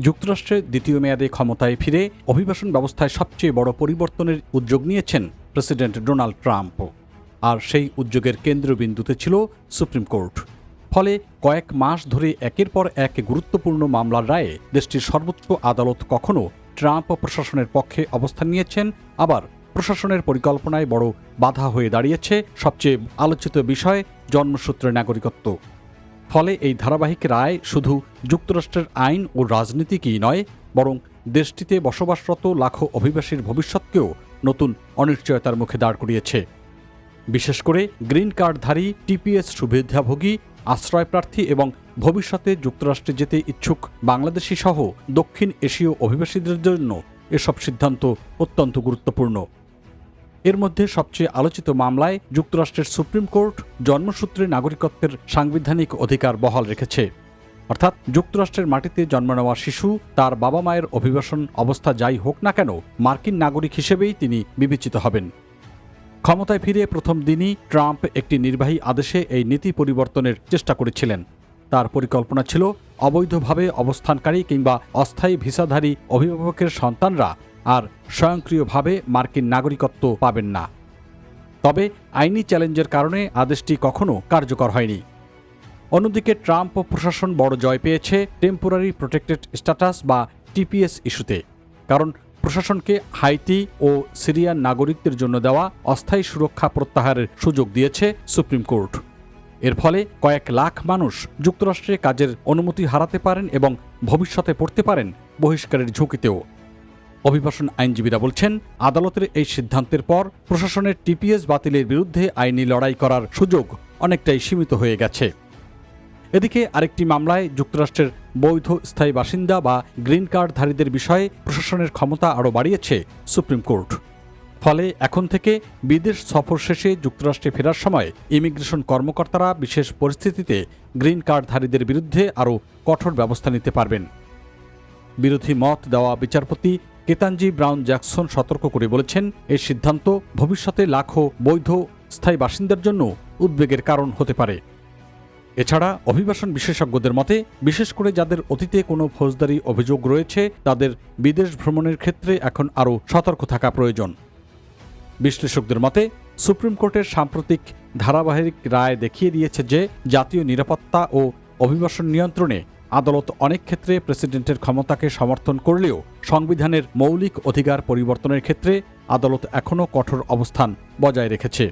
যুক্তরাষ্ট্রের দ্বিতীয় মেয়াদে ক্ষমতায় ফিরে অভিবাসন ব্যবস্থায় সবচেয়ে বড় পরিবর্তনের উদ্যোগ নিয়েছেন প্রেসিডেন্ট ডোনাল্ড ট্রাম্প। আর সেই উদ্যোগের কেন্দ্রবিন্দুতে ছিল সুপ্রিম কোর্ট। ফলে কয়েক মাস ধরে একের পর এক গুরুত্বপূর্ণ মামলার রায়ে দেশটির সর্বোচ্চ আদালত কখনো ট্রাম্প প্রশাসনের পক্ষে অবস্থান নিয়েছেন, আবার প্রশাসনের পরিকল্পনায় বড় বাধা হয়ে দাঁড়িয়েছে সবচেয়ে আলোচিত বিষয় জন্মসূত্রে নাগরিকত্ব। ফলে এই ধারাবাহিক রায় শুধু যুক্তরাষ্ট্রের আইন ও রাজনীতিকই নয়, বরং দেশটিতে বসবাসরত লাখো অভিবাসীর ভবিষ্যৎকেও নতুন অনিশ্চয়তার মুখে দাঁড় করিয়েছে। বিশেষ করে গ্রিন কার্ডধারী, টিপিএস সুবিধাভোগী, আশ্রয়প্রার্থী এবং ভবিষ্যতে যুক্তরাষ্ট্রে যেতে ইচ্ছুক বাংলাদেশি সহ দক্ষিণ এশীয় অভিবাসীদের জন্য এসব সিদ্ধান্ত অত্যন্ত গুরুত্বপূর্ণ। এর মধ্যে সবচেয়ে আলোচিত মামলায় যুক্তরাষ্ট্রের সুপ্রিম কোর্ট জন্মসূত্রে নাগরিকত্বের সাংবিধানিক অধিকার বহাল রেখেছে। অর্থাৎ যুক্তরাষ্ট্রের মাটিতে জন্ম নেওয়া শিশু তার বাবা মায়ের অভিবাসন অবস্থা যাই হোক না কেন, মার্কিন নাগরিক হিসেবেই তিনি বিবেচিত হবেন। ক্ষমতায় ফিরে প্রথম দিনই ট্রাম্প একটি নির্বাহী আদেশে এই নীতি পরিবর্তনের চেষ্টা করেছিলেন। তার পরিকল্পনা ছিল অবৈধভাবে অবস্থানকারী কিংবা অস্থায়ী ভিসাধারী অভিভাবকের সন্তানরা আর স্বয়ংক্রিয়ভাবে মার্কিন নাগরিকত্ব পাবেন না। তবে আইনি চ্যালেঞ্জের কারণে আদেশটি কখনো কার্যকর হয়নি। অন্যদিকে ট্রাম্প প্রশাসন বড় জয় পেয়েছে টেম্পোরারি প্রোটেক্টেড স্ট্যাটাস বা টিপিএস ইস্যুতে। কারণ প্রশাসনকে হাইতি ও সিরিয়ান নাগরিকদের জন্য দেওয়া অস্থায়ী সুরক্ষা প্রত্যাহারের সুযোগ দিয়েছে সুপ্রিম কোর্ট। এর ফলে কয়েক লাখ মানুষ যুক্তরাষ্ট্রে কাজের অনুমতি হারাতে পারেন এবং ভবিষ্যতে পড়তে পারেন বহিষ্কারের ঝুঁকিতেও। অভিবাসন আইনজীবীরা বলছেন, আদালতের এই সিদ্ধান্তের পর প্রশাসনের টিপিএস বাতিলের বিরুদ্ধে আইনি লড়াই করার সুযোগ অনেকটাই সীমিত হয়ে গেছে। এদিকে আরেকটি মামলায় যুক্তরাষ্ট্রের বৈধ স্থায়ী বাসিন্দা বা গ্রিন কার্ডধারীদের বিষয়ে প্রশাসনের ক্ষমতা আরও বাড়িয়েছে সুপ্রিম কোর্ট। ফলে এখন থেকে বিদেশ সফর শেষে যুক্তরাষ্ট্রে ফেরার সময় ইমিগ্রেশন কর্মকর্তারা বিশেষ পরিস্থিতিতে গ্রিন কার্ডধারীদের বিরুদ্ধে আরও কঠোর ব্যবস্থা নিতে পারবেন। বিরোধী মত দেওয়া বিচারপতি কেতানজি ব্রাউন জ্যাকসন সতর্ক করে বলেছেন, এই সিদ্ধান্ত ভবিষ্যতে লাখো বৈধ স্থায়ী বাসিন্দার জন্য উদ্বেগের কারণ হতে পারে। এছাড়া অভিবাসন বিশেষজ্ঞদের মতে, বিশেষ করে যাদের অতীতে কোনো ফৌজদারি অভিযোগ রয়েছে, তাদের বিদেশ ভ্রমণের ক্ষেত্রে এখন আরও সতর্ক থাকা প্রয়োজন। বিশ্লেষকদের মতে, সুপ্রিম কোর্টের সাম্প্রতিক ধারাবাহিক রায় দেখিয়ে দিয়েছে যে জাতীয় নিরাপত্তা ও অভিবাসন নিয়ন্ত্রণে আদালত অনেক ক্ষেত্রে প্রেসিডেন্টের ক্ষমতাকে সমর্থন করলেও সংবিধানের মৌলিক অধিকার পরিবর্তনের ক্ষেত্রে আদালত এখনও কঠোর অবস্থান বজায় রেখেছে।